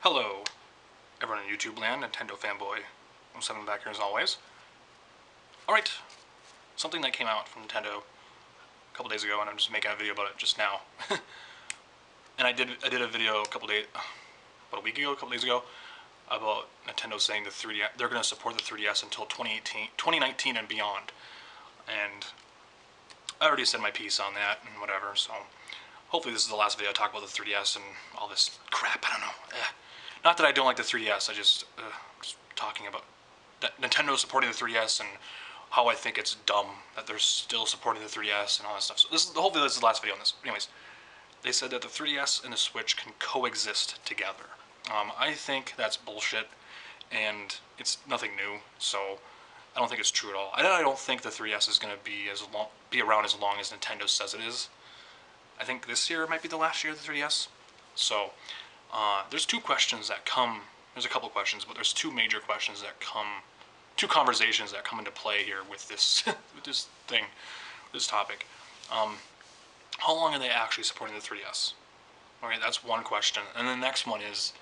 Hello, everyone in YouTube land, Nintendo fanboy. I'm 7 back here as always. Alright, something that came out from Nintendo a couple days ago, and I'm just making a video about it just now. And I did a video about a week ago, a couple days ago, about Nintendo saying they're going to support the 3DS until 2019 and beyond. And I already said my piece on that and whatever, so hopefully this is the last video I talk about the 3DS and all this crap. I don't know. Not that I don't like the 3DS, I just talking about Nintendo supporting the 3DS and how I think it's dumb that they're still supporting the 3DS and all that stuff. So hopefully this is the last video on this. Anyways, they said that the 3DS and the Switch can coexist together. I think that's bullshit, and it's nothing new, so I don't think it's true at all. I don't think the 3DS is going to be around as long as Nintendo says it is. I think this year might be the last year of the 3DS. So there's two questions that come. There's a couple questions, but there's two major questions that come, two conversations that come into play here with this with this topic. How long are they actually supporting the 3DS? Okay, that's one question. And the next one is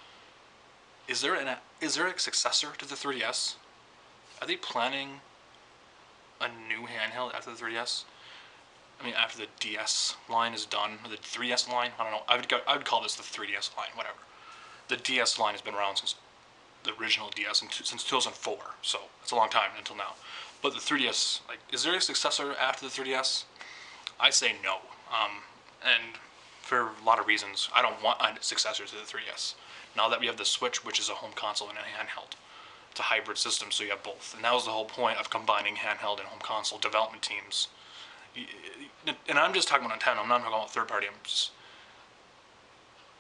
there a successor to the 3DS? Are they planning a new handheld after the 3DS? I mean, after the DS line is done, or the 3DS line, I don't know. I would call this the 3DS line, whatever. The DS line has been around since the original DS, since 2004, so it's a long time until now. But the 3DS, like, is there a successor after the 3DS? I say no, and for a lot of reasons. I don't want a successor to the 3DS. Now that we have the Switch, which is a home console and a handheld, it's a hybrid system, so you have both. And that was the whole point of combining handheld and home console development teams. And I'm just talking about Nintendo, I'm not talking about third party.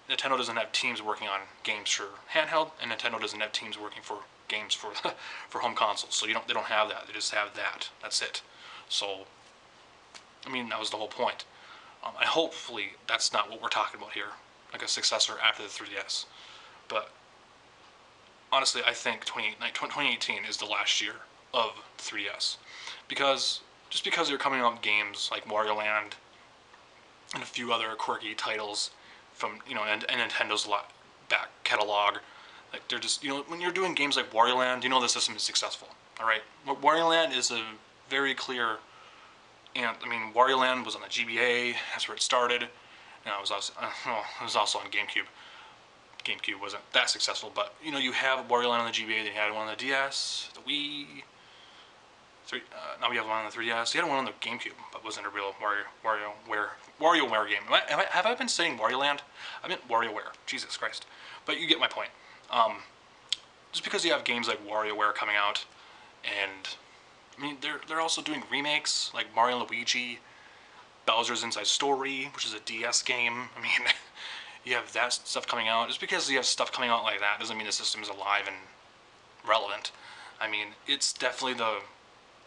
Nintendo doesn't have teams working on games for handheld, and Nintendo doesn't have teams working for games for for home consoles. So they don't have that. They just have that. That's it. So, I mean, that was the whole point. Hopefully that's not what we're talking about here, like a successor after the 3DS. But honestly, I think 2018 is the last year of 3DS, because just because they're coming out with games like Wario Land and a few other quirky titles from, and Nintendo's back catalog, like, they're just, when you're doing games like Wario Land, the system is successful. All right, Wario Land is a very clear, and I mean, Wario Land was on the GBA. That's where it started. And it was also on GameCube. GameCube wasn't that successful, but you have Wario Land on the GBA. Then you had one on the DS, the Wii. Now we have one on the 3DS. You had one on the GameCube, but wasn't a real WarioWare game. Have I been saying Wario Land? I meant WarioWare. Jesus Christ. But you get my point. Just because you have games like WarioWare coming out, and I mean they're also doing remakes like Mario and Luigi, Bowser's Inside Story, which is a DS game. I mean, you have that stuff coming out. Just because you have stuff coming out like that doesn't mean the system is alive and relevant. I mean, it's definitely the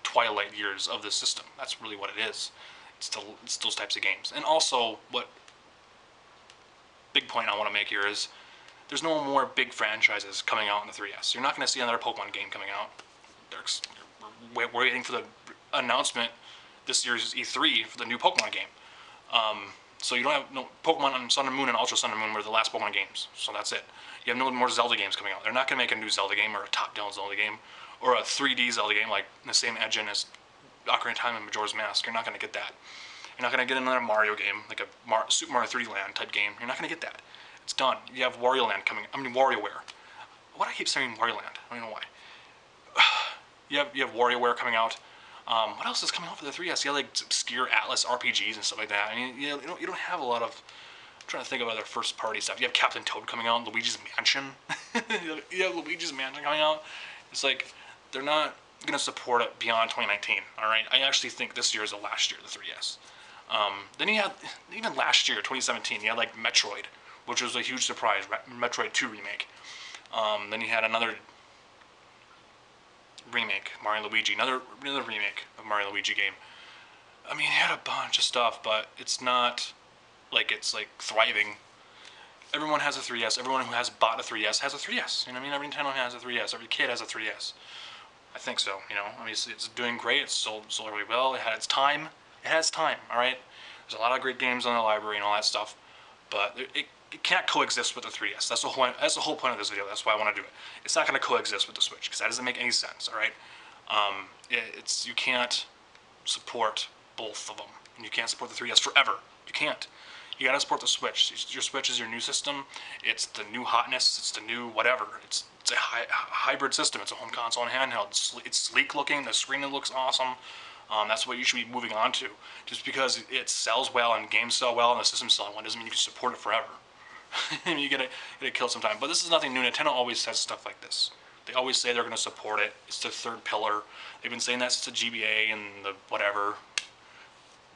twilight years of the system. That's really what it is. It's those types of games. And also, what big point I want to make here is there's no more big franchises coming out in the 3DS. You're not going to see another Pokemon game coming out. We're waiting for the announcement this year's E3 for the new Pokemon game. So you don't have no Pokemon on Sun and Moon and Ultra Sun and Moon were the last Pokemon games. So that's it. You have no more Zelda games coming out. They're not going to make a new Zelda game or a top-down Zelda game or a 3D Zelda game like the same engine as Ocarina of Time and Majora's Mask. You're not going to get that. You're not going to get another Mario game, like a Super Mario 3D Land type game. You're not going to get that. It's done. You have Wario Land coming. I mean, WarioWare. Why do I keep saying Wario Land? I don't know why. You have WarioWare coming out. What else is coming out for the 3DS? You have like obscure Atlas RPGs and stuff like that. I mean, you don't have a lot of. I'm trying to think of other first party stuff. You have Captain Toad coming out, Luigi's Mansion. You have Luigi's Mansion coming out. It's like they're not going to support it beyond 2019. All right, I actually think this year is the last year of the 3DS. Then you had even last year, 2017. You had like Metroid, which was a huge surprise. Metroid 2 remake. Then you had another remake, Mario and Luigi, another remake of Mario and Luigi game. I mean, you had a bunch of stuff, but it's not like it's like thriving. Everyone has a 3DS. Everyone who has bought a 3DS has a 3DS. You know what I mean? Every Nintendo has a 3DS. Every kid has a 3DS. I think so. I mean, it's doing great. It's sold really well. It had its time. It has time. All right. There's a lot of great games in the library and all that stuff, but it can't coexist with the 3DS. That's the whole point of this video. That's why I want to do it. It's not going to coexist with the Switch because that doesn't make any sense. All right, you can't support both of them, and you can't support the 3DS forever. You can't. You got to support the Switch. Your Switch is your new system. It's the new hotness. It's the new whatever. It's a hybrid system. It's a home console and handheld. It's sleek looking. The screen looks awesome. That's what you should be moving on to. Just because it sells well and games sell well and the system's selling well doesn't mean you can support it forever. You get it killed sometime. But this is nothing new. Nintendo always says stuff like this. They always say they're going to support it. It's the third pillar. They've been saying that since the GBA and the whatever.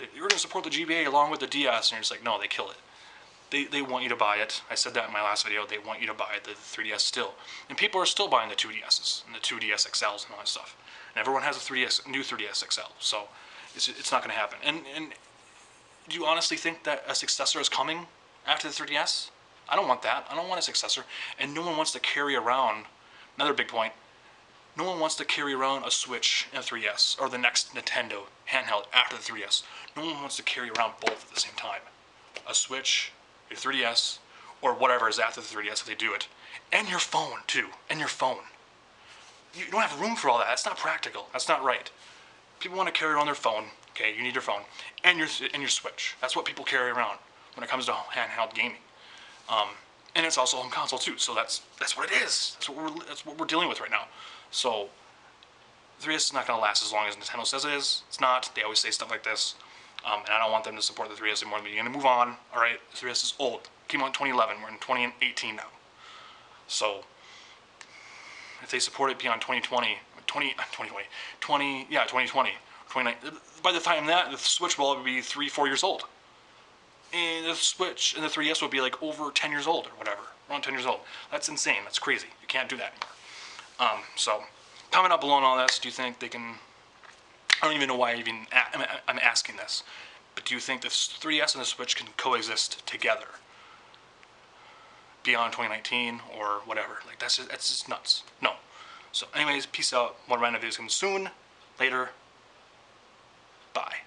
You're going to support the GBA along with the DS, and you're just like, no, they kill it. They want you to buy it. I said that in my last video. They want you to buy the 3DS still. And people are still buying the 2DSs and the 2DS XLs and all that stuff. And everyone has a new 3DS XL. So it's not going to happen. And do you honestly think that a successor is coming after the 3DS? I don't want that. I don't want a successor. And no one wants to carry around, another big point, no one wants to carry around a Switch and a 3DS, or the next Nintendo handheld after the 3DS. No one wants to carry around both at the same time. A Switch, your 3DS, or whatever is after the 3DS if they do it. And your phone, too. And your phone. You don't have room for all that. That's not practical. That's not right. People want to carry around their phone. Okay, you need your phone. And your Switch. That's what people carry around when it comes to handheld gaming. And it's also home console too, so that's what it is. That's what we're dealing with right now. So 3DS is not going to last as long as Nintendo says it is. It's not. They always say stuff like this, and I don't want them to support the 3DS anymore. We're going to move on. All right, the 3DS is old. It came out in 2011. We're in 2018 now. So if they support it beyond 2020, 2020, yeah, 2020, 29. By the time the Switch will be 3-4 years old. And the Switch and the 3DS would be like over 10 years old or whatever, around 10 years old. That's insane. That's crazy. You can't do that anymore. So, comment down below on all this. Do you think they can? I don't even know why I'm asking this, but do you think the 3DS and the Switch can coexist together beyond 2019 or whatever? Like that's just nuts. No. So, anyways, peace out. More random videos coming soon. Later. Bye.